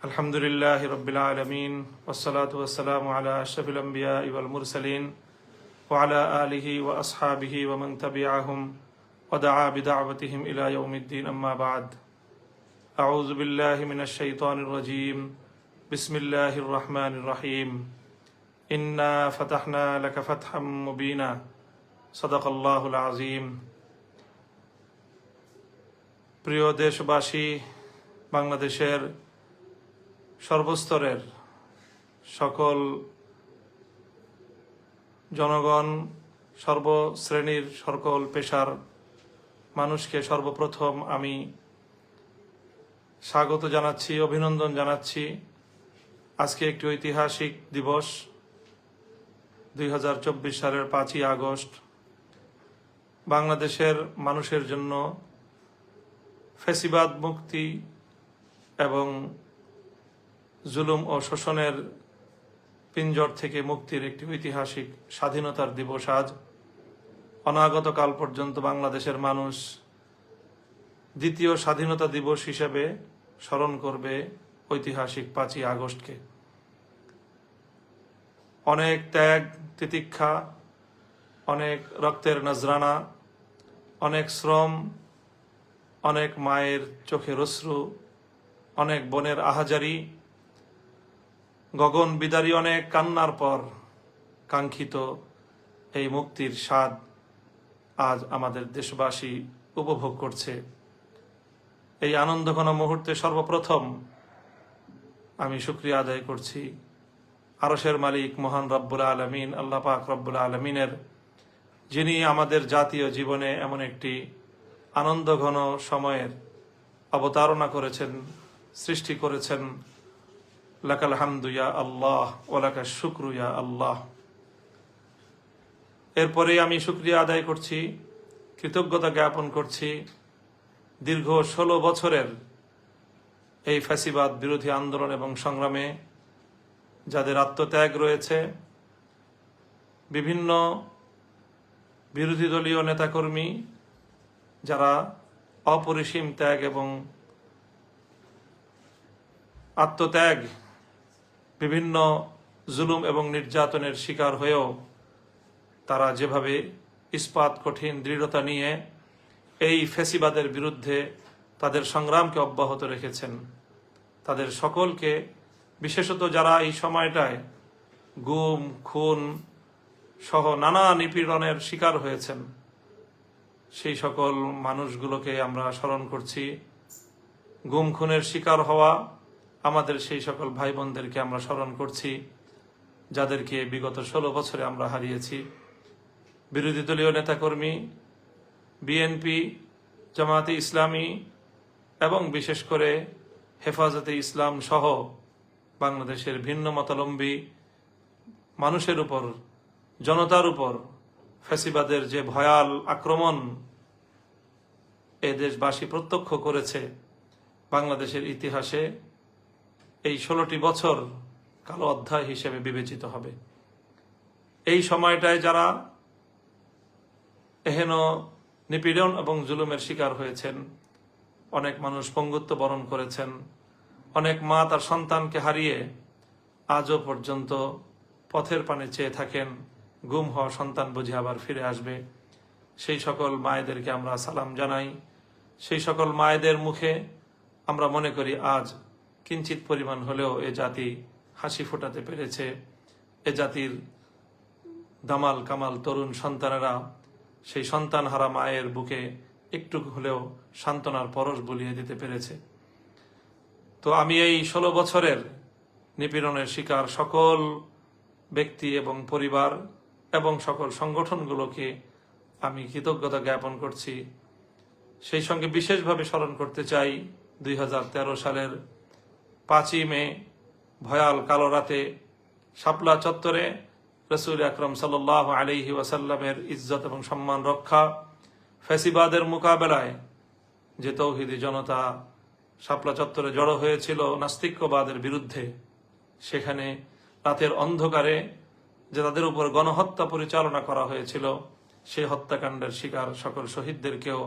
আলহামদুলিল্লাহি রাব্বিল আলামিন ওয়াসসালাতু ওয়াসসালামু আলা আশরাফিল আমবিয়া ওয়াল মুরসালিন ওয়া আলা আলিহি ওয়া আসহাবিহি ওয়া মান তাবিআহুম ওয়া দাআ বিদাওয়াতিহিম ইলা ইয়াউমিদ্দিন আম্মা বা'দ আউযু বিল্লাহি মিনাশ শাইতানির রাজীম বিসমিল্লাহির রহমানির রহিম ইন্না ফাতাহনা লাকা ফাতহাম মুবিনা সাদাকাল্লাহুল আযীম। প্রিয় দেশবাসী, বাংলাদেশের সর্বস্তরের সকল জনগণ, সর্বশ্রেণীর সকল পেশার মানুষকে সর্বপ্রথম আমি স্বাগত জানাচ্ছি, অভিনন্দন জানাচ্ছি। আজকে একটি ঐতিহাসিক দিবস, 2024 সালের 5ই আগস্ট। বাংলাদেশের মানুষের জন্য ফ্যাসিবাদ মুক্তি এবং জুলুম ও শোষণের পিঞ্জর থেকে মুক্তির একটি ঐতিহাসিক স্বাধীনতার দিবস আজ। অনাগত কাল পর্যন্ত বাংলাদেশের মানুষ দ্বিতীয় স্বাধীনতা দিবস হিসেবে স্মরণ করবে ঐতিহাসিক 5ই আগস্টকে। অনেক ত্যাগ তিতিক্ষা, অনেক রক্তের নজরানা, অনেক শ্রম, অনেক মায়ের চোখের অশ্রু, অনেক বোনের আহাজারি, গগন বিদারী অনেক কান্নার পর কাঙ্ক্ষিত এই মুক্তির স্বাদ আজ আমাদের দেশবাসী উপভোগ করছে। এই আনন্দঘন মুহূর্তে সর্বপ্রথম আমি শুকরিয়া আদায় করছি আরশের মালিক মহান রব্বুল আলামিন, আল্লাহ পাক রব্বুল আলামিনের, যিনি আমাদের জাতীয় জীবনে এমন একটি আনন্দঘন সময়ের অবতারণা করেছেন, সৃষ্টি করেছেন। লাকাল হামদু ইয়া আল্লাহ ওয়া লাকাশ শুকরু ইয়া আল্লাহ। এরপরে আমি শুকরিয়া আদায় করছি, কৃতজ্ঞতা জ্ঞাপন করছি দীর্ঘ 16 বছরের এই ফ্যাসিবাদ বিরোধী আন্দোলন এবং সংগ্রামে যাদের আত্মত্যাগ রয়েছে, বিভিন্ন বিরোধী দলীয় নেতাকর্মী যারা অপরিসীম ত্যাগ এবং আত্মত্যাগ, বিভিন্ন জুলুম এবং নির্যাতনের শিকার হয়েও তারা যেভাবে ইস্পাত কঠিন দৃঢ়তা নিয়ে এই ফ্যাসিবাদের বিরুদ্ধে তাদের সংগ্রামকে অব্যাহত রেখেছেন, তাদের সকলকে, বিশেষত যারা এই সময়টায় গুম খুন সহ নানা নিপীড়নের শিকার হয়েছেন, সেই সকল মানুষগুলোকে আমরা স্মরণ করছি। গুম খুনের শিকার হওয়া আমাদের সেই সকল ভাই বোনদেরকে আমরা স্মরণ করছি, যাদেরকে বিগত 16 বছরে আমরা হারিয়েছি। বিরোধী দলীয় নেতাকর্মী, বিএনপি, জামায়াতে ইসলামী এবং বিশেষ করে হেফাজতে ইসলাম সহ বাংলাদেশের ভিন্ন মতাবলম্বী মানুষের উপর, জনতার উপর ফ্যাসিবাদের যে ভয়াল আক্রমণ এ দেশবাসী প্রত্যক্ষ করেছে, বাংলাদেশের ইতিহাসে এই 16টি বছর কালো অধ্যায় হিসেবে বিবেচিত হবে। এই সময়টায় যারা এহেন নিপীড়ন এবং জুলুমের শিকার হয়েছেন, অনেক মানুষ পঙ্গুত্ব বরণ করেছেন, অনেক মা তার সন্তানকে হারিয়ে আজও পর্যন্ত পথের পানে চেয়ে থাকেন, গুম হওয়া সন্তান বুঝে আবার ফিরে আসবে। সেই সকল মায়েদেরকে আমরা সালাম জানাই। সেই সকল মায়েদের মুখে আমরা মনে করি আজ কিঞ্চিত পরিমাণ হলেও এ জাতি হাসি ফোটাতে পেরেছে। এ জাতির দামাল কামাল তরুণ সন্তানেরা সেই সন্তান হারা মায়ের বুকে একটু হলেও সান্ত্বনার পরশ বুলিয়ে দিতে পেরেছে। তো আমি এই 16 বছরের নিপীড়নের শিকার সকল ব্যক্তি এবং পরিবার এবং সকল সংগঠনগুলোকে আমি কৃতজ্ঞতা জ্ঞাপন করছি। সেই সঙ্গে বিশেষভাবে স্মরণ করতে চাই 2013 সালের 5ই মে ভয়াল কালো রাতে শাপলা চত্বরে রাসূল আকরাম সাল্লাল্লাহু আলাইহি ওয়াসাল্লামের ইজ্জত এবং সম্মান রক্ষা, ফ্যাসিবাদের মোকাবেলায় যে তৌহিদি জনতা শাপলা চত্বরে জড়ো হয়েছিল নাস্তিক্যবাদের বিরুদ্ধে, সেখানে রাতের অন্ধকারে যে তাদের উপর গণহত্যা পরিচালনা করা হয়েছিল, সেই হত্যাকাণ্ডের শিকার সকল শহীদদেরকেও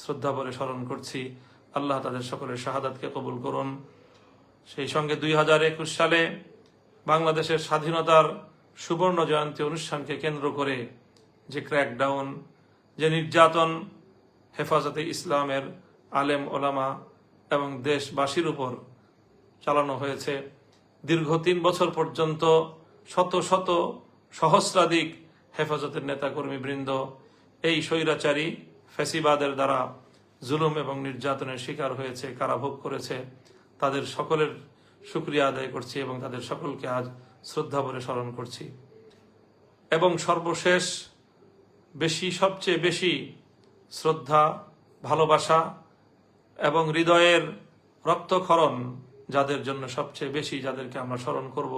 শ্রদ্ধা ভরে স্মরণ করছি। আল্লাহ তাদের সকলের শাহাদাতকে কবুল করুন। সেই সঙ্গে 2021 সালে বাংলাদেশের স্বাধীনতার সুবর্ণ জয়ন্তী অনুষ্ঠানকে কেন্দ্র করে যে ক্র্যাকডাউন, যে নির্যাতন হেফাজতে ইসলামের আলেম ওলামা এবং দেশবাসীর উপর চালানো হয়েছে, দীর্ঘ 3 বছর পর্যন্ত শত শত সহস্রাধিক হেফাজতের নেতাকর্মী বৃন্দ এই স্বৈরাচারী ফ্যাসিবাদের দ্বারা জুলুম এবং নির্যাতনের শিকার হয়েছে, কারাভোগ করেছে। তাদের সকলের শুকরিয়া আদায় করছি এবং তাদের সকলকে আজ শ্রদ্ধা ভরে স্মরণ করছি। এবং সর্বশেষ সবচেয়ে বেশি শ্রদ্ধা, ভালোবাসা এবং হৃদয়ের রক্তক্ষরণ যাদের জন্য সবচেয়ে বেশি, যাদেরকে আমরা স্মরণ করব,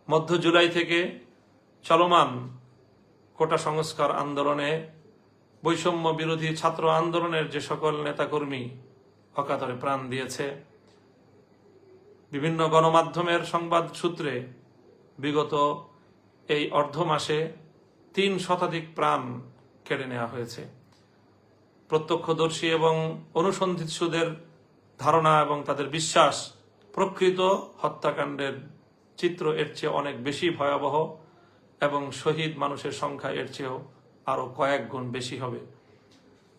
মধ্য জুলাই থেকে চলমান কোটা সংস্কার আন্দোলনে, বৈষম্য বিরোধী ছাত্র আন্দোলনের যে সকল নেতাকর্মী অকাতরে প্রাণ দিয়েছে, বিভিন্ন গণমাধ্যমের সংবাদ সূত্রে বিগত এই অর্ধ মাসে 3 শতাধিক প্রাণ কেড়ে নেওয়া হয়েছে। প্রত্যক্ষদর্শী এবং অনুসন্ধিৎসুদের ধারণা এবং তাদের বিশ্বাস, প্রকৃত হত্যাকাণ্ডের চিত্র এর চেয়ে অনেক বেশি ভয়াবহ এবং শহীদ মানুষের সংখ্যা এর চেয়েও আরো কয়েক গুণ বেশি হবে।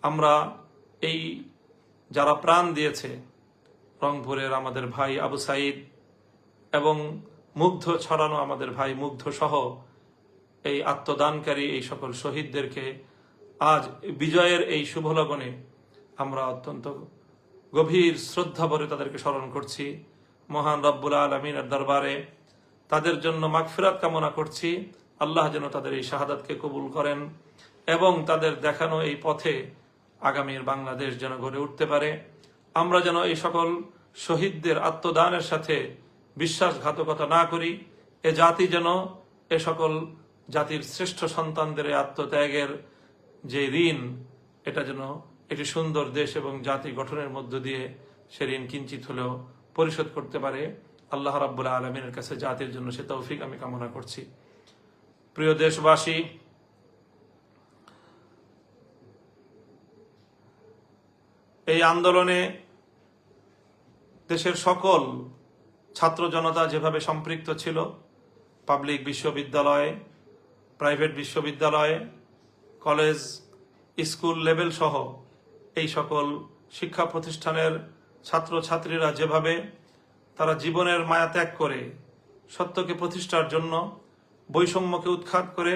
আমরা এই যারা প্রাণ দিয়েছে, রংপুরের আমাদের ভাই আবু সাইদ এবং মুগ্ধ ছড়ানো আমাদের ভাই মুগ্ধ সহ এই আত্মদানকারী এই সকল শহীদদেরকে আজ বিজয়ের এই শুভ লগনে আমরা অত্যন্ত গভীর শ্রদ্ধা ভরে তাদেরকে স্মরণ করছি। মহান রব্বুল আলামিনের দরবারে তাদের জন্য মাগফিরাত কামনা করছি। আল্লাহ যেন তাদের এই শাহাদাতকে কবুল করেন এবং তাদের দেখানো এই পথে আগামীর বাংলাদেশ যেন গড়ে উঠতে পারে। আমরা যেন এই সকল শহীদদের আত্মদানের সাথে বিশ্বাসঘাতকতা না করি। এ জাতি যেন এ সকল জাতির শ্রেষ্ঠ সন্তানদের আত্মত্যাগের যে ঋণ, এটা যেন একটি সুন্দর দেশ এবং জাতি গঠনের মধ্য দিয়ে সে ঋণ কিঞ্চিত হলেও পরিশোধ করতে পারে। আল্লাহ রাব্বুল আলামিনের কাছে জাতির জন্য সে তৌফিক আমি কামনা করছি। প্রিয় দেশবাসী, এই আন্দোলনে দেশের সকল ছাত্র জনতা যেভাবে সম্পৃক্ত ছিল, পাবলিক বিশ্ববিদ্যালয়, প্রাইভেট বিশ্ববিদ্যালয়, কলেজ, স্কুল লেভেল সহ এই সকল শিক্ষা প্রতিষ্ঠানের ছাত্রছাত্রীরা যেভাবে তারা জীবনের মায়া ত্যাগ করে সত্যকে প্রতিষ্ঠার জন্য, বৈষম্যকে উৎখাত করে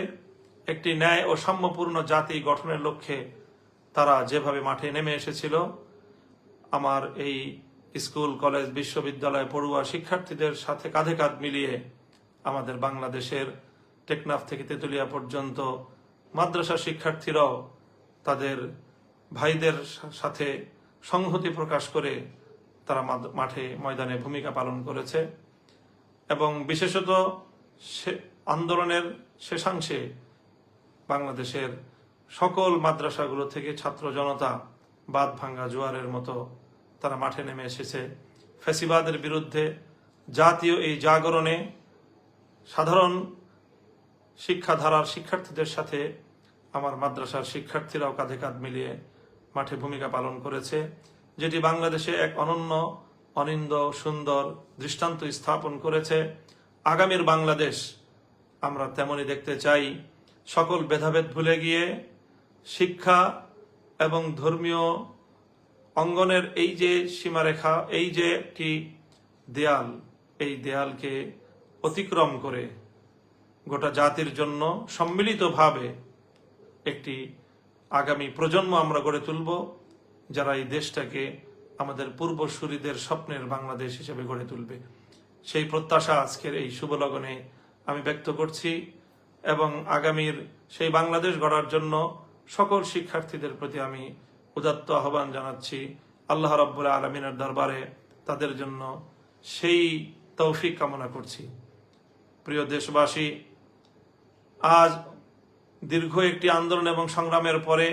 একটি ন্যায় ও সাম্যপূর্ণ জাতি গঠনের লক্ষ্যে তারা যেভাবে মাঠে নেমে এসেছিল, আমার এই স্কুল, কলেজ, বিশ্ববিদ্যালয় পড়ুয়া শিক্ষার্থীদের সাথে কাঁধে কাঁধ মিলিয়ে আমাদের বাংলাদেশের টেকনাফ থেকে তেতুলিয়া পর্যন্ত মাদ্রাসা শিক্ষার্থীরাও তাদের ভাইদের সাথে সংহতি প্রকাশ করে তারা মাঠে ময়দানে ভূমিকা পালন করেছে। এবং বিশেষত আন্দোলনের শেষাংশে বাংলাদেশের সকল মাদ্রাসাগুলো থেকে ছাত্র জনতা বাঁধ ভাঙ্গা জোয়ারের মতো তারা মাঠে নেমে এসেছে। ফ্যাসিবাদের বিরুদ্ধে জাতীয় এই জাগরণে সাধারণ শিক্ষাধারার শিক্ষার্থীদের সাথে আমার মাদ্রাসার শিক্ষার্থীরাও কাঁধে কাঁধ মিলিয়ে মাঠে ভূমিকা পালন করেছে, যেটি বাংলাদেশে এক অনন্য, অনিন্দ, সুন্দর দৃষ্টান্ত স্থাপন করেছে। আগামীর বাংলাদেশ আমরা তেমনই দেখতে চাই। সকল ভেদাভেদ ভুলে গিয়ে শিক্ষা এবং ধর্মীয় অঙ্গনের এই যে সীমারেখা, এই যে একটি দেয়াল, এই দেয়ালকে অতিক্রম করে গোটা জাতির জন্য সম্মিলিতভাবে একটি আগামী প্রজন্ম আমরা গড়ে তুলব, যারা এই দেশটাকে আমাদের পূর্বসূরীদের স্বপ্নের বাংলাদেশ হিসেবে গড়ে তুলবে। সেই প্রত্যাশা আজকের এই শুভ লগনে আমি ব্যক্ত করছি এবং আগামীর সেই বাংলাদেশ গড়ার জন্য সকল শিক্ষার্থীদের প্রতি আমি উদাত্ত আহ্বান জানাচ্ছি। আল্লাহ রাব্বুল আলামিনের দরবারে তাদের জন্য সেই তৌফিক কামনা করছি। প্রিয় দেশবাসী, আজ দীর্ঘ একটি আন্দোলন এবং সংগ্রামের পরে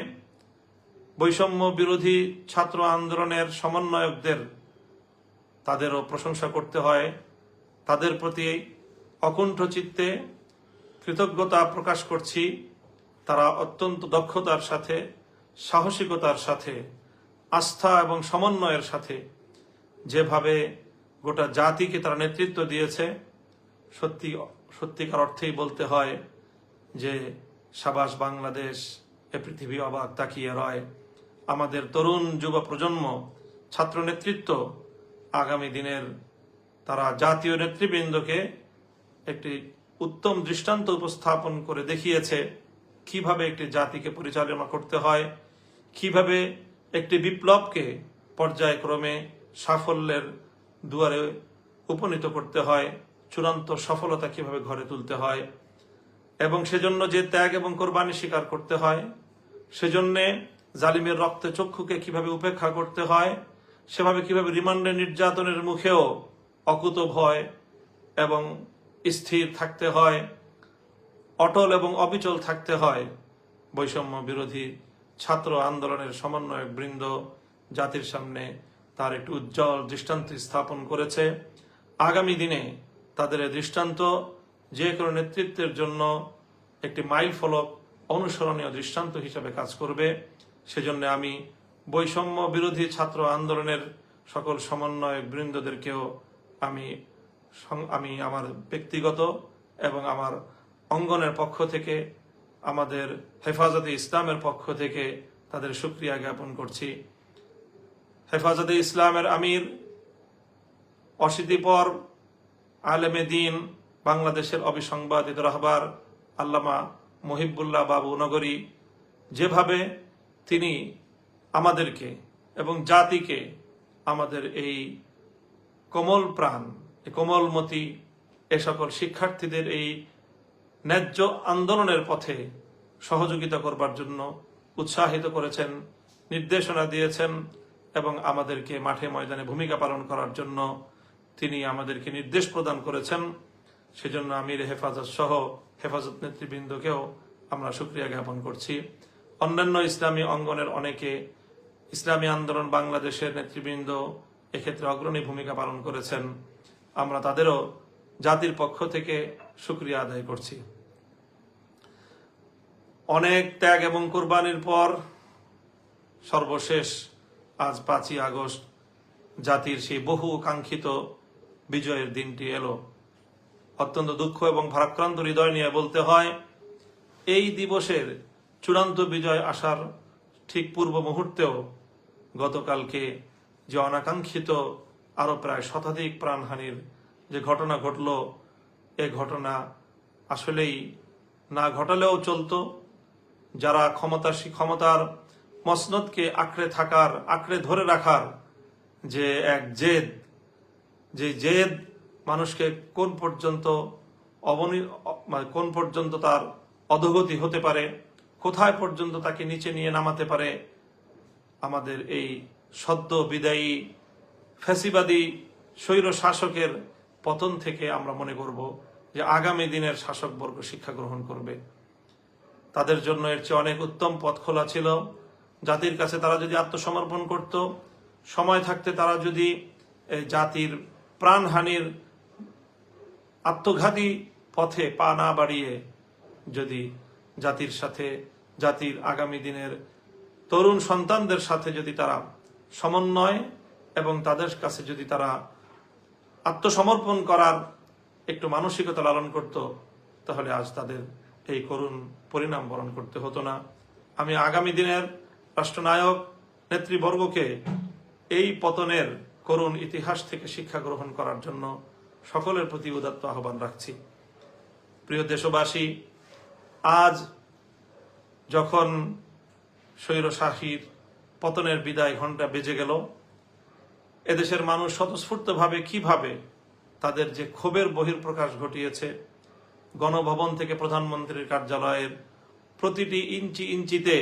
বৈষম্য বিরোধী ছাত্র আন্দোলনের সমন্বয়কদের তাদেরও প্রশংসা করতে হয়। তাদের প্রতি অকুণ্ঠ চিত্তে কৃতজ্ঞতা প্রকাশ করছি। তারা অত্যন্ত দক্ষতার সাথে, সাহসিকতার সাথে, আস্থা এবং সমন্বয়ের সাথে যেভাবে গোটা জাতিকে তারা নেতৃত্ব দিয়েছে। সত্যিকার অর্থেই বলতে হয় যে সাবাস বাংলাদেশ, এ পৃথিবী অবাক তাকিয়ে রয়। আমাদের তরুণ যুব প্রজন্ম, ছাত্র নেতৃত্ব আগামী দিনের তারা জাতীয় নেতৃবৃন্দকে একটি উত্তম দৃষ্টান্ত উপস্থাপন করে দেখিয়েছে কিভাবে একটি জাতিকে পরিচালনা করতে হয়, কিভাবে একটি বিপ্লবকে পর্যায়ক্রমে সাফল্যের দুয়ারে উপনীত করতে হয়, চূড়ান্ত সফলতা কিভাবে ঘরে তুলতে হয়, এবং সেজন্য যে ত্যাগ এবং কোরবানি স্বীকার করতে হয়, সেজন্যে জালিমের রক্তে চক্ষুকে কিভাবে উপেক্ষা করতে হয়, সেভাবে কিভাবে রিমান্ডে নির্যাতনের মুখেও অকুত ভয় এবং স্থির থাকতে হয়, অটল এবং অবিচল থাকতে হয়। বৈষম্য বিরোধী ছাত্র আন্দোলনের সমন্বয়ক বৃন্দ জাতির সামনে তার একটি উজ্জ্বল দৃষ্টান্ত স্থাপন করেছে। আগামী দিনে তাদের এই দৃষ্টান্ত যে কোনো নেতৃত্বের জন্য একটি মাইল ফলক, অনুসরণীয় দৃষ্টান্ত হিসেবে কাজ করবে। সেজন্য আমি বৈষম্য বিরোধী ছাত্র আন্দোলনের সকল সমন্বয়ক বৃন্দদেরকেও আমি আমার ব্যক্তিগত এবং আমার অঙ্গনের পক্ষ থেকে, আমাদের হেফাজতে ইসলামের পক্ষ থেকে তাদের শুকরিয়া জ্ঞাপন করছি। হেফাজতে ইসলামের আমির, অশীতিপর আলেমে দিন, বাংলাদেশের অবিসংবাদিত রাহবার আল্লামা মুহিবুল্লাহ বাবু নগরী যেভাবে তিনি আমাদেরকে এবং জাতিকে, আমাদের এই কোমল প্রাণ, কোমলমতি এ সকল শিক্ষার্থীদের এই ন্যায্য আন্দোলনের পথে সহযোগিতা করবার জন্য উৎসাহিত করেছেন, নির্দেশনা দিয়েছেন এবং আমাদেরকে মাঠে ময়দানে ভূমিকা পালন করার জন্য তিনি আমাদেরকে নির্দেশ প্রদান করেছেন। সেজন্য আমির হেফাজত সহ হেফাজত নেতৃবৃন্দকেও আমরা শুকরিয়া জ্ঞাপন করছি। অন্যান্য ইসলামী অঙ্গনের অনেকে, ইসলামী আন্দোলন বাংলাদেশের নেতৃবৃন্দ এক্ষেত্রে অগ্রণী ভূমিকা পালন করেছেন। আমরা তাদেরও জাতির পক্ষ থেকে শুকরিয়া আদায় করছি। অনেক ত্যাগ এবং কোরবানির পর সর্বশেষ আজ 5ই আগস্ট জাতির সেই বহু কাঙ্ক্ষিত বিজয়ের দিনটি এলো। অত্যন্ত দুঃখ এবং ভারাক্রান্ত হৃদয় নিয়ে বলতে হয়, এই দিবসের চূড়ান্ত বিজয় আসার ঠিক পূর্ব মুহূর্তেও গতকালকে যে অনাকাঙ্ক্ষিত আরো প্রায় শতাধিক প্রাণহানির যে ঘটনা ঘটল, এ ঘটনা আসলেই না ঘটালেও চলতো। যারা ক্ষমতার মসনদকে আঁকড়ে ধরে রাখার যে এক জেদ, যে জেদ মানুষকে কোন পর্যন্ত তার অধোগতি হতে পারে, কোথায় পর্যন্ত তাকে নিচে নিয়ে নামাতে পারে, আমাদের এই সদ্য বিদায়ী ফ্যাসিবাদী স্বৈর শাসকের পতন থেকে আমরা মনে করব যে আগামী দিনের শাসকবর্গ শিক্ষা গ্রহণ করবে। তাদের জন্য এর চেয়ে অনেক উত্তম পথ খোলা ছিল। জাতির কাছে তারা যদি আত্মসমর্পণ করত, সময় থাকতে তারা যদি জাতির প্রাণহানির আত্মঘাতী পথে পা না বাড়িয়ে যদি জাতির সাথে, জাতির আগামী দিনের তরুণ সন্তানদের সাথে যদি তারা সমন্বয় এবং তাদের কাছে যদি তারা আত্মসমর্পণ করার একটু মানসিকতা লালন করত, তাহলে আজ তাদের এই করুণ পরিণাম বরণ করতে হতো না। আমি আগামী দিনের রাষ্ট্রনায়ক নেতৃবর্গকে এই পতনের করুণ ইতিহাস থেকে শিক্ষা গ্রহণ করার জন্য সকলের প্রতি উদাত্ত আহ্বান রাখছি। প্রিয় দেশবাসী, আজ যখন স্বৈরশাসীর পতনের বিদায় ঘণ্টা বেজে গেল, এদেশের মানুষ স্বতঃস্ফূর্তভাবে কিভাবে তাদের যে ক্ষোভের বহিঃপ্রকাশ ঘটিয়েছে, গণভবন থেকে প্রধানমন্ত্রীর কার্যালয়ের প্রতিটি ইঞ্চিতে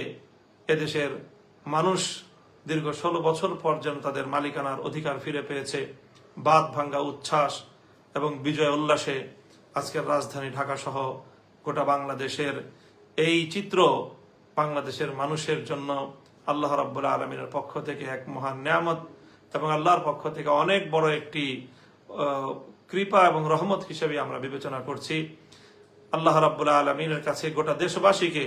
এদেশের মানুষ দীর্ঘ 16 বছর পর যেন তাদের মালিকানার অধিকার ফিরে পেয়েছে। বাঁধ ভাঙ্গা উচ্ছ্বাস এবং বিজয় উল্লাসে আজকের রাজধানী ঢাকা সহ গোটা বাংলাদেশের এই চিত্র বাংলাদেশের মানুষের জন্য আল্লাহ রাব্বুল আলামিনের পক্ষ থেকে এক মহান নিয়ামত এবং আল্লাহর পক্ষ থেকে অনেক বড় একটি কৃপা এবং রহমত হিসেবে আমরা বিবেচনা করছি। আল্লাহ রাব্বুল আলামিনের কাছে গোটা দেশবাসীকে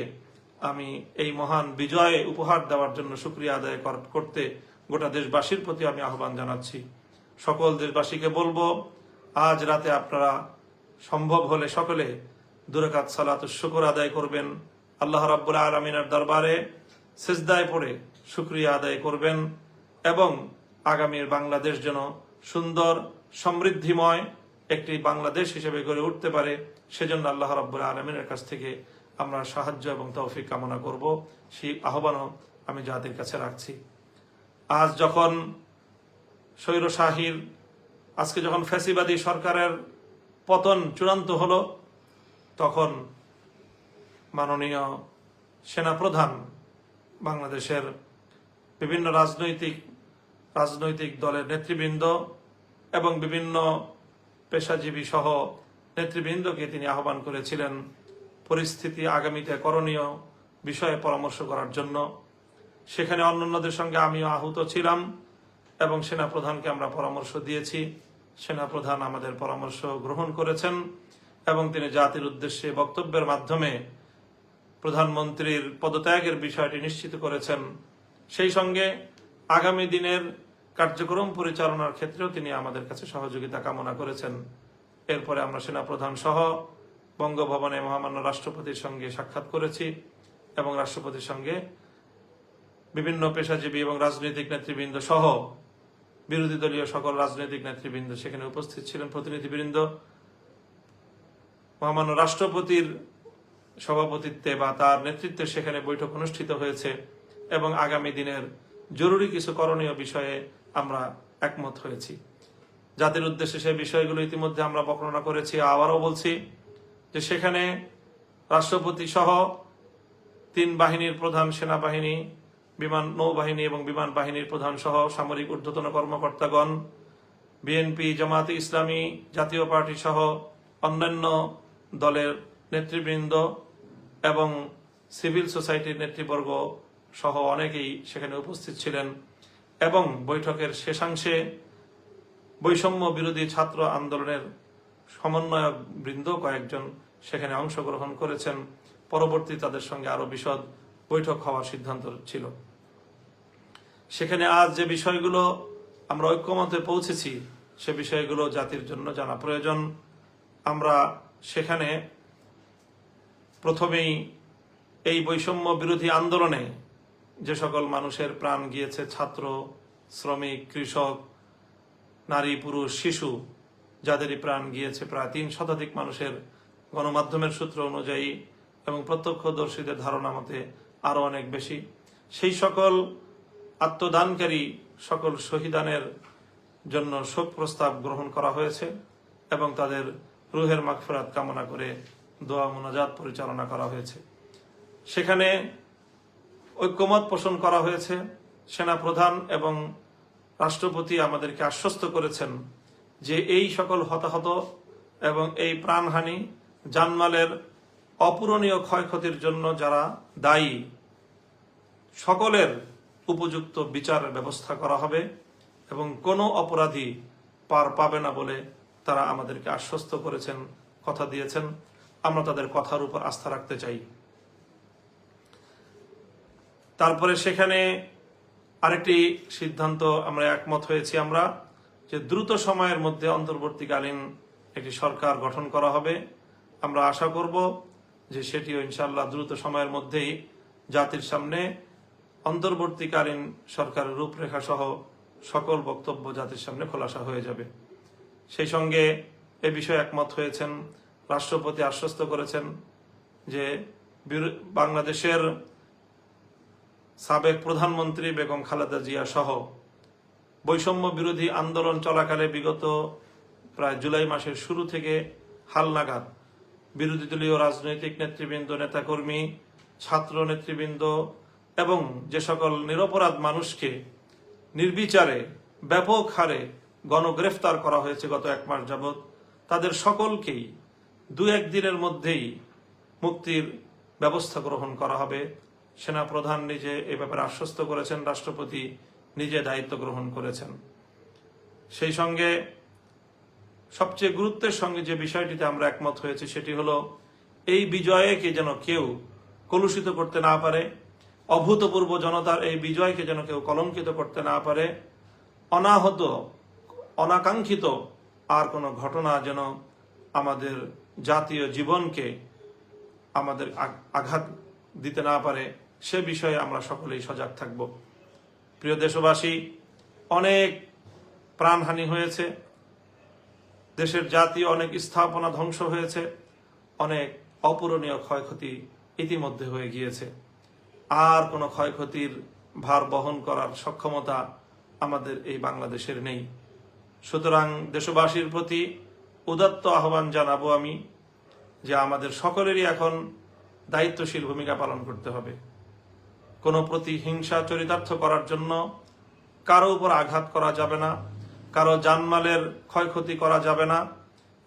আমি এই মহান বিজয় উপহার দেওয়ার জন্য শুকরিয়া আদায় করতে গোটা দেশবাসীর প্রতি আমি আহ্বান জানাচ্ছি। সকল দেশবাসীকে বলবো, আজ রাতে আপনারা সম্ভব হলে সকলে 2 রাকাত সালাতুশ শুকর আদায় করবেন, আল্লাহ রাব্বুল আলামিনের দরবারে সিজদায় পড়ে শুকরিয়া আদায় করবেন এবং আগামীর বাংলাদেশ যেন সুন্দর সমৃদ্ধিময় একটি বাংলাদেশ হিসেবে গড়ে উঠতে পারে, সেজন্য আল্লাহ রাব্বুল আলামিনের কাছ থেকে আমরা সাহায্য এবং তৌফিক কামনা করব। সেই আহ্বানও আমি জাতির কাছে রাখছি। আজ যখন স্বৈরশাহীর, আজকে যখন ফ্যাসিবাদী সরকারের পতন চূড়ান্ত হলো, তখন মাননীয় সেনাপ্রধান বাংলাদেশের বিভিন্ন রাজনৈতিক দলের নেতৃবৃন্দ এবং বিভিন্ন পেশাজীবী সহ নেতৃবৃন্দকে তিনি আহ্বান করেছিলেন পরিস্থিতি আগামীতে করণীয় বিষয়ে পরামর্শ করার জন্য। সেখানে অন্যান্যদের সঙ্গে আমিও আহত ছিলাম এবং সেনাপ্রধানকে আমরা পরামর্শ দিয়েছি। সেনাপ্রধান আমাদের পরামর্শ গ্রহণ করেছেন এবং তিনি জাতির উদ্দেশ্যে বক্তব্যের মাধ্যমে প্রধানমন্ত্রীর পদত্যাগের বিষয়টি নিশ্চিত করেছেন। সেই সঙ্গে আগামী দিনের কার্যক্রম পরিচালনার ক্ষেত্রেও তিনি আমাদের কাছে সহযোগিতা কামনা করেছেন। এরপরে আমরা সেনাপ্রধান সহ বঙ্গভবনে মহামান্য রাষ্ট্রপতির সঙ্গে সাক্ষাৎ করেছি এবং রাষ্ট্রপতির সঙ্গে বিভিন্ন পেশাজীবী এবং রাজনৈতিক নেতৃবৃন্দ সহ বিরোধী দলীয় সকল রাজনৈতিক নেতৃবৃন্দ সেখানে উপস্থিত ছিলেন, প্রতিনিধিবৃন্দ। মহামান্য রাষ্ট্রপতির সভাপতিত্বে বা তার নেতৃত্বে সেখানে বৈঠক অনুষ্ঠিত হয়েছে এবং আগামী দিনের জরুরি কিছু করণীয় বিষয়ে আমরা একমত হয়েছি। জাতির উদ্দেশ্যে সেই বিষয়গুলো ইতিমধ্যে আমরা বর্ণনা করেছি। আবারও বলছি যে সেখানে রাষ্ট্রপতি সহ 3 বাহিনীর প্রধান, সেনাবাহিনী, নৌবাহিনী এবং বিমান বাহিনীর প্রধান সহ সামরিক ঊর্ধ্বতন কর্মকর্তাগণ, বিএনপি, জামায়াতে ইসলামী, জাতীয় পার্টি সহ অন্যান্য দলের নেতৃবৃন্দ এবং সিভিল সোসাইটির নেতৃবর্গ সহ অনেকেই সেখানে উপস্থিত ছিলেন এবং বৈঠকের শেষাংশে বৈষম্য বিরোধী ছাত্র আন্দোলনের সমন্বয়ক বৃন্দ কয়েকজন সেখানে অংশগ্রহণ করেছেন। পরবর্তী তাদের সঙ্গে আরো বিশদ বৈঠক হওয়ার সিদ্ধান্ত ছিল। সেখানে আজ যে বিষয়গুলো আমরা ঐক্যমতে পৌঁছেছি সে বিষয়গুলো জাতির জন্য জানা প্রয়োজন। আমরা সেখানে প্রথমেই এই বৈষম্য বিরোধী আন্দোলনে যে সকল মানুষের প্রাণ গিয়েছে, ছাত্র, শ্রমিক, কৃষক, নারী, পুরুষ, শিশু, যাদেরই প্রাণ গিয়েছে প্রায় 3 শতাধিক মানুষের গণমাধ্যমের সূত্র অনুযায়ী এবং প্রত্যক্ষদর্শীদের ধারণা মতে আরো অনেক বেশি, সেই সকল আত্মদানকারী সকল শহীদানের জন্য শোক প্রস্তাব গ্রহণ করা হয়েছে এবং তাদের রুহের মাগফিরাত কামনা করে দোয়া মোনাজাত পরিচালনা করা হয়েছে। সেখানে ঐক্যমত পোষণ করা হয়েছে। সেনাপ্রধান এবং রাষ্ট্রপতি আমাদেরকে আশ্বস্ত করেছেন যে এই সকল হতাহত এবং এই প্রাণহানি, জানমালের অপূরণীয় ক্ষয়ক্ষতির জন্য যারা দায়ী, সকলের উপযুক্ত বিচারের ব্যবস্থা করা হবে এবং কোনো অপরাধী পার পাবে না বলে তারা আমাদেরকে আশ্বস্ত করেছেন, কথা দিয়েছেন। আমরা তাদের কথার উপর আস্থা রাখতে চাই। তারপরে সেখানে আরেকটি সিদ্ধান্ত আমরা একমত হয়েছি আমরা যে দ্রুত সময়ের মধ্যে অন্তর্বর্তীকালীন একটি সরকার গঠন করা হবে। আমরা আশা করব যে সেটিও ইনশাআল্লাহ দ্রুত সময়ের মধ্যেই জাতির সামনে অন্তর্বর্তীকালীন সরকারের রূপরেখা সহ সকল বক্তব্য জাতির সামনে খোলাসা হয়ে যাবে। সেই সঙ্গে এ বিষয়ে একমত হয়েছেন। রাষ্ট্রপতি আশ্বস্ত করেছেন যে বাংলাদেশের সাবেক প্রধানমন্ত্রী বেগম খালেদা জিয়া সহ বৈষম্য বিরোধী আন্দোলন চলাকালে বিগত প্রায় জুলাই মাসের শুরু থেকে হালনাগাদ বিরোধী দলীয় রাজনৈতিক নেতৃবৃন্দ, নেতাকর্মী, ছাত্র নেতৃবৃন্দ এবং যে সকল নিরপরাধ মানুষকে নির্বিচারে ব্যাপক হারে গণগ্রেফতার করা হয়েছে গত 1 মাস যাবৎ, তাদের সকলকেই 2-1 দিনের মধ্যেই মুক্তির ব্যবস্থা গ্রহণ করা হবে। সেনাপ্রধান নিজে এ ব্যাপারে আশ্বস্ত করেছেন, রাষ্ট্রপতি নিজে দায়িত্ব গ্রহণ করেছেন। সেই সঙ্গে সবচেয়ে গুরুত্বের সঙ্গে যে বিষয়টিতে আমরা একমত হয়েছি সেটি হলো এই বিজয়কে যেন কেউ কলুষিত করতে না পারে, অভূতপূর্ব জনতার এই বিজয়কে যেন কেউ কলঙ্কিত করতে না পারে, অনাহত অনাকাঙ্ক্ষিত আর কোনো ঘটনা যেন আমাদের জাতীয় জীবনকে আমাদের আঘাত দিতে না পারে, সে বিষয়ে আমরা সকলেই সজাগ থাকব। প্রিয় দেশবাসী, অনেক প্রাণহানি হয়েছে, দেশের জাতীয় অনেক স্থাপনা ধ্বংস হয়েছে, অনেক অপূরণীয় ক্ষয়ক্ষতি ইতিমধ্যে হয়ে গিয়েছে। আর কোনো ক্ষয়ক্ষতির ভার বহন করার সক্ষমতা আমাদের এই বাংলাদেশের নেই। সুতরাং দেশবাসীর প্রতি উদাত্ত আহ্বান জানাবো আমি যে আমাদের সকলেরই এখন দায়িত্বশীল ভূমিকা পালন করতে হবে। কোনো প্রতিহিংসা চরিতার্থ করার জন্য কারো উপর আঘাত করা যাবে না, কারো জানমালের ক্ষয়ক্ষতি করা যাবে না।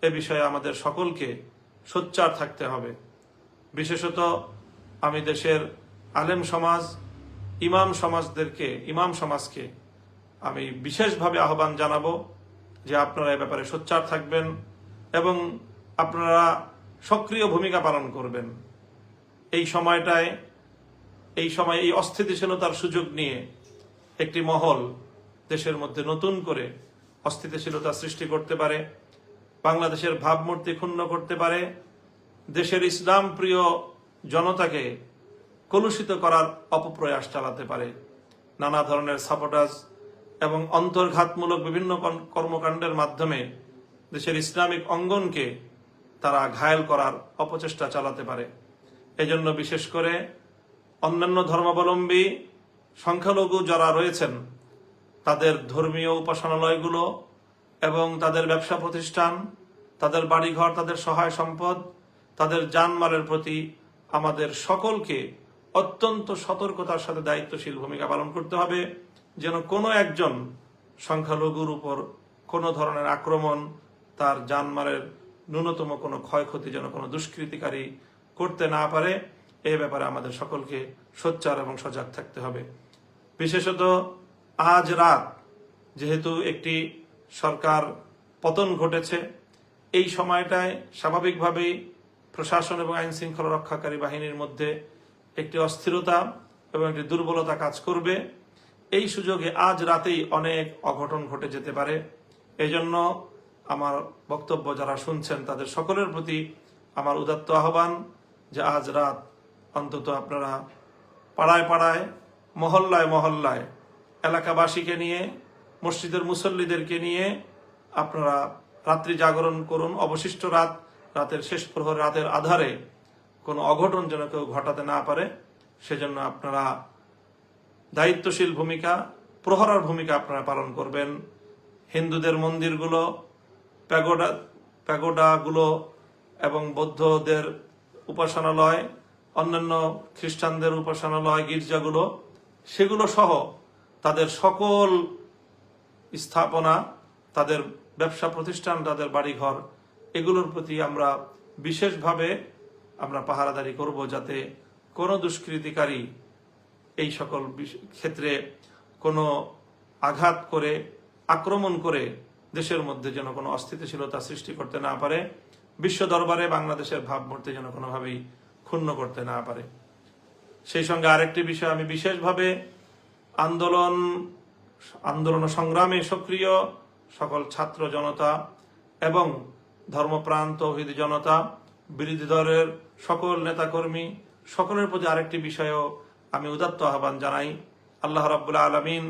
এ বিষয়ে আমাদের সকলকে সোচ্চার থাকতে হবে। বিশেষত আমি দেশের আলেম সমাজ, ইমাম সমাজকে আমি বিশেষভাবে আহ্বান জানাবো যে আপনারা এ ব্যাপারে সোচ্চার থাকবেন এবং আপনারা সক্রিয় ভূমিকা পালন করবেন। এই সময় এই অস্থিতিশীলতার সুযোগ নিয়ে একটি মহল দেশের মধ্যে নতুন করে অস্থিতিশীলতা সৃষ্টি করতে পারে, বাংলাদেশের ভাবমূর্তি ক্ষুণ্ণ করতে পারে, দেশের ইসলাম প্রিয় জনতাকে কলুষিত করার অপপ্রয়াস চালাতে পারে। নানা ধরনের সাবোটাজ এবং অন্তর্ঘাতমূলক বিভিন্ন কর্মকাণ্ডের মাধ্যমে দেশের ইসলামিক অঙ্গনকে তারা ঘায়েল করার অপচেষ্টা চালাতে পারে। এজন্য বিশেষ করে অন্যান্য ধর্মাবলম্বী সংখ্যালঘু যারা রয়েছেন তাদের ধর্মীয় উপাসনালয়গুলো এবং তাদের ব্যবসা প্রতিষ্ঠান, তাদের বাড়িঘর, তাদের সহায় সম্পদ, তাদের জানমালের প্রতি আমাদের সকলকে অত্যন্ত সতর্কতার সাথে দায়িত্বশীল ভূমিকা পালন করতে হবে, যেন কোনো একজন সংখ্যালঘুর উপর কোনো ধরনের আক্রমণ, তার জানমালের ন্যূনতম কোনো ক্ষয়ক্ষতি যেন কোনো দুষ্কৃতিকারী করতে না পারে। এ ব্যাপারে আমাদের সকলকে সোচ্চার এবং সজাগ থাকতে হবে। বিশেষত আজ রাত যেহেতু একটি সরকার পতন ঘটেছে, এই সময়টায় স্বাভাবিকভাবেই প্রশাসন এবং আইন শৃঙ্খলা রক্ষাকারী বাহিনীর মধ্যে একটি অস্থিরতা এবং একটি দুর্বলতা কাজ করবে। এই সুযোগে আজ রাতেই অনেক অঘটন ঘটে যেতে পারে। এই জন্য আমার বক্তব্য যারা শুনছেন তাদের সকলের প্রতি আমার উদাত্ত আহ্বান যে আজ রাত অন্তত আপনারা পাড়ায় পাড়ায়, মহল্লায় মহল্লায় এলাকাবাসীকে নিয়ে, মসজিদের মুসল্লিদেরকে নিয়ে আপনারা রাত্রি জাগরণ করুন। অবশিষ্ট রাতের শেষ প্রহর, রাতের আধারে কোনো অঘটন যেন কেউ ঘটাতে না পারে, সেজন্য আপনারা দায়িত্বশীল ভূমিকা, প্রহরার ভূমিকা আপনারা পালন করবেন। হিন্দুদের মন্দিরগুলো, প্যাগোডাগুলো এবং বৌদ্ধদের উপাসনালয়, অন্যান্য খ্রিস্টানদের উপাসনালয়, গির্জাগুলো, সেগুলো সহ তাদের সকল স্থাপনা, তাদের ব্যবসা প্রতিষ্ঠান, তাদের বাড়িঘর, এগুলোর প্রতি আমরা বিশেষভাবে পাহারাদারি করব, যাতে কোনো দুষ্কৃতিকারী এই সকল ক্ষেত্রে কোনো আঘাত করে, আক্রমণ করে দেশের মধ্যে যেন কোনো অস্থিতিশীলতা সৃষ্টি করতে না পারে, বিশ্ব দরবারে বাংলাদেশের ভাবমূর্তি যেন কোনোভাবেই ক্ষুণ্ণ করতে না পারে। সেই সঙ্গে আরেকটি বিষয় আমি বিশেষভাবে আন্দোলন সংগ্রামে সক্রিয় সকল ছাত্র জনতা এবং ধর্মপ্রাণ তৌহিদি জনতা, বিরোধী দলের সকল নেতাকর্মী, সকলের প্রতি আরেকটি বিষয়ও আমি উদাত্ত আহ্বান জানাই। আল্লাহ রাব্বুল আলামিন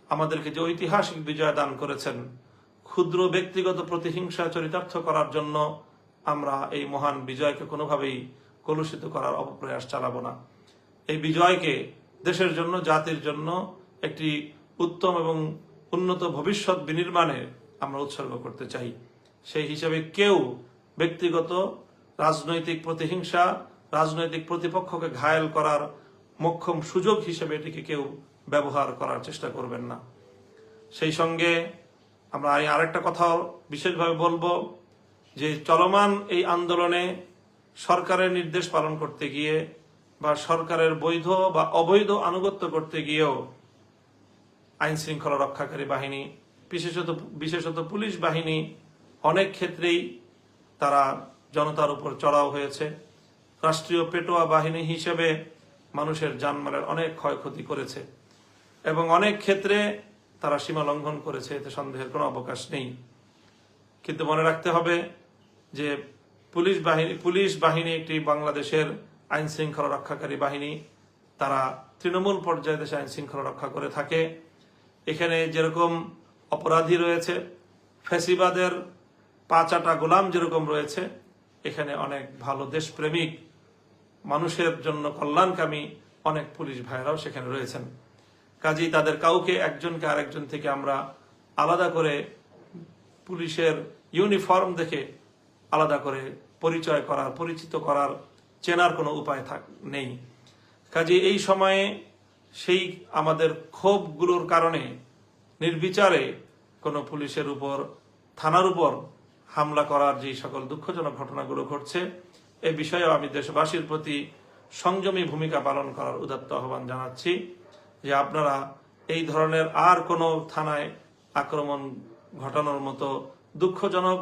আমাদেরকে যে ঐতিহাসিক বিজয় দান করেছেন, ক্ষুদ্র ব্যক্তিগত প্রতিহিংসা চরিতার্থ করার জন্য আমরা এই মহান বিজয়কে কোনোভাবেই কলুষিত করার অপপ্রয়াস চালাবো না। এই বিজয়কে দেশের জন্য, জাতির জন্য একটি উত্তম এবং উন্নত ভবিষ্যৎ বিনির্মাণে আমরা উৎসর্গ করতে চাই। সেই হিসেবে কেউ ব্যক্তিগত রাজনৈতিক প্রতিহিংসা, রাজনৈতিক প্রতিপক্ষকে ঘায়েল করার মোক্ষম সুযোগ হিসেবে এটিকে কেউ ব্যবহার করার চেষ্টা করবেন না। সেই সঙ্গে আমরা আরেকটা কথাও বিশেষভাবে বলবো যে চলমান এই আন্দোলনে সরকারের নির্দেশ পালন করতে গিয়ে বা সরকারের বৈধ বা অবৈধ আনুগত্য করতে গিয়েও আইন শৃঙ্খলা রক্ষাকারী বাহিনী, বিশেষত পুলিশ বাহিনী অনেক ক্ষেত্রেই তারা জনতার উপর চড়াও হয়েছে। রাষ্ট্রীয় পেটোয়া বাহিনী হিসেবে মানুষের জানমালের অনেক ক্ষয়ক্ষতি করেছে এবং অনেক ক্ষেত্রে তারা সীমা লঙ্ঘন করেছে, এতে সন্দেহের কোনো অবকাশ নেই। কিন্তু মনে রাখতে হবে যে পুলিশ বাহিনী একটি বাংলাদেশের আইন শৃঙ্খলা রক্ষাকারী বাহিনী। তারা তৃণমূল পর্যায়ে দেশে আইন শৃঙ্খলা রক্ষা করে থাকে। এখানে যেরকম অপরাধী রয়েছে, ফ্যাসিবাদের পাঁচাটা গোলাম যেরকম রয়েছে, এখানে অনেক ভালো দেশপ্রেমিক, মানুষের জন্য কল্যাণকামী অনেক পুলিশ ভাইরাও সেখানে রয়েছেন। কাজেই তাদের কাউকে একজনকে আরেকজন থেকে আমরা আলাদা করে পুলিশের ইউনিফর্ম দেখে আলাদা করে পরিচয় করার, পরিচিত করার, চেনার কোনো উপায় নেই। কাজেই এই সময়ে সেই আমাদের ক্ষোভগুলোর কারণে নির্বিচারে কোনো পুলিশের উপর, থানার উপর হামলা করার যে সকল দুঃখজনক ঘটনাগুলো ঘটছে, এ বিষয়েও আমি দেশবাসীর প্রতি সংযমী ভূমিকা পালন করার উদাত্ত আহ্বান জানাচ্ছি যে আপনারা এই ধরনের আর কোনো থানায় আক্রমণ ঘটানোর মতো দুঃখজনক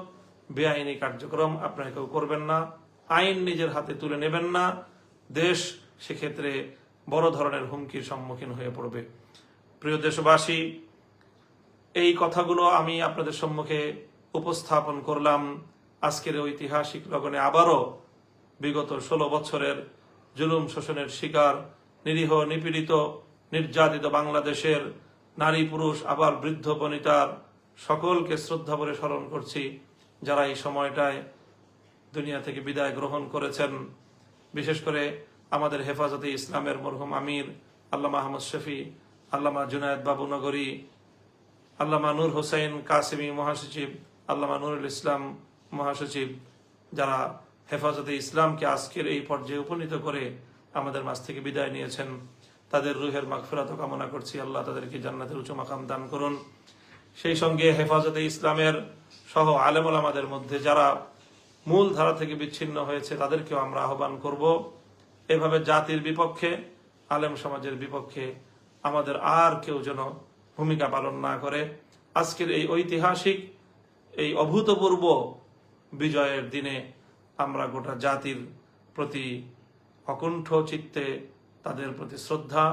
বেআইনি কার্যক্রম আপনারা কেউ করবেন না। আইন নিজের হাতে তুলে নেবেন না। দেশ সেক্ষেত্রে বড় ধরনের হুমকির সম্মুখীন হয়ে পড়বে। প্রিয় দেশবাসী, এই কথাগুলো আমি আপনাদের সম্মুখে উপস্থাপন করলাম আজকের ঐতিহাসিক লগনে। আবারও বিগত 16 বছরের জুলুম শোষণের শিকার, নিরীহ, নিপীড়িত, নির্যাতিত বাংলাদেশের নারী, পুরুষ, আবার বৃদ্ধ বনিতার সকলকে শ্রদ্ধা ভরে স্মরণ করছি, যারা এই সময়টায় দুনিয়া থেকে বিদায় গ্রহণ করেছেন। বিশেষ করে আমাদের হেফাজতে ইসলামের মরহুম আমির আল্লামা আহমদ শফি, আল্লামা জুনায়েদ বাবু নগরী, আল্লামা নূর হোসেন কাসেমি মহাসচিব, আল্লামা নুরুল ইসলাম মহাসচিব, যারা হেফাজতে ইসলামকে আজকের এই পর্যায়ে উপনীত করে আমাদের মাঝ থেকে বিদায় নিয়েছেন, তাদের রুহের মাগফিরাত কামনা করছি। আল্লাহ তাদেরকে জান্নাতের উঁচু মাকাম দান করুন। সেই সঙ্গে হেফাজতে ইসলামের সহ আলেম ওলামাদের মধ্যে যারা মূল ধারা থেকে বিচ্ছিন্ন হয়েছে, তাদেরকেও আমরা আহ্বান করব, এভাবে জাতির বিপক্ষে, আলেম সমাজের বিপক্ষে আমাদের আর কেউ যেন ভূমিকা পালন না করে। আজকের এই ঐতিহাসিক, এই অভূতপূর্ব বিজয়ের দিনে আমরা গোটা জাতির প্রতি অকুণ্ঠ চিত্তে তাদের প্রতি শ্রদ্ধা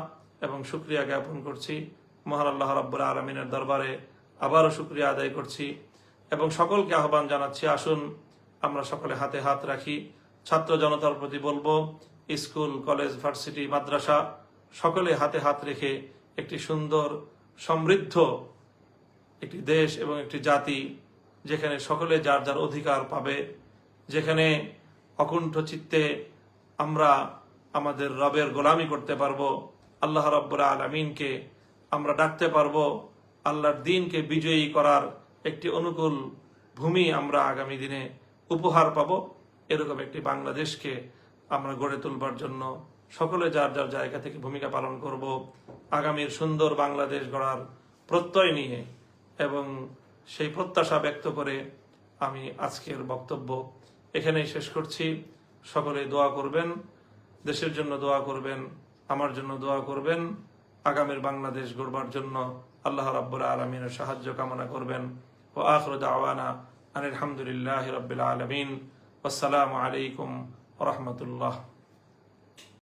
এবং শুকরিয়া জ্ঞাপন করছি। মহান আল্লাহ রাব্বুল আলামিনের দরবারে আবারও শুকরিয়া আদায় করছি এবং সকলকে আহ্বান জানাচ্ছি, আসুন আমরা সকলে হাতে হাত রাখি। ছাত্র জনতার প্রতি বলবো, স্কুল, কলেজ, ভার্সিটি, মাদ্রাসা সকলে হাতে হাত রেখে একটি সুন্দর, সমৃদ্ধ একটি দেশ এবং একটি জাতি, যেখানে সকলে যার যার অধিকার পাবে, যেখানে অকুণ্ঠ চিত্তে আমরা আমাদের রবের গোলামি করতে পারবো, আল্লাহ রাব্বুল আলামিনকে আমরা ডাকতে পারবো, আল্লাহর দ্বীনকে বিজয়ী করার একটি অনুকূল ভূমি আমরা আগামী দিনে উপহার পাবো। এরকম একটি বাংলাদেশকে আমরা গড়ে তুলবার জন্য সকলে যার যার জায়গা থেকে ভূমিকা পালন করব। আগামীর সুন্দর বাংলাদেশ গড়ার প্রত্যয় নিয়ে এবং সেই প্রত্যাশা ব্যক্ত করে আমি আজকের বক্তব্য এখানেই শেষ করছি। সকলে দোয়া করবেন, দেশের জন্য দোয়া করবেন, আমার জন্য দোয়া করবেন, আগামীর বাংলাদেশ গড়বার জন্য আল্লাহ রাব্বুল আলামিনের সাহায্য কামনা করবেন। ওয়া আখিরু দাওয়ানা আনিল হামদুলিল্লাহি রাব্বিল আলামিন। আসসালামু আলাইকুম ওয়া রাহমাতুল্লাহ।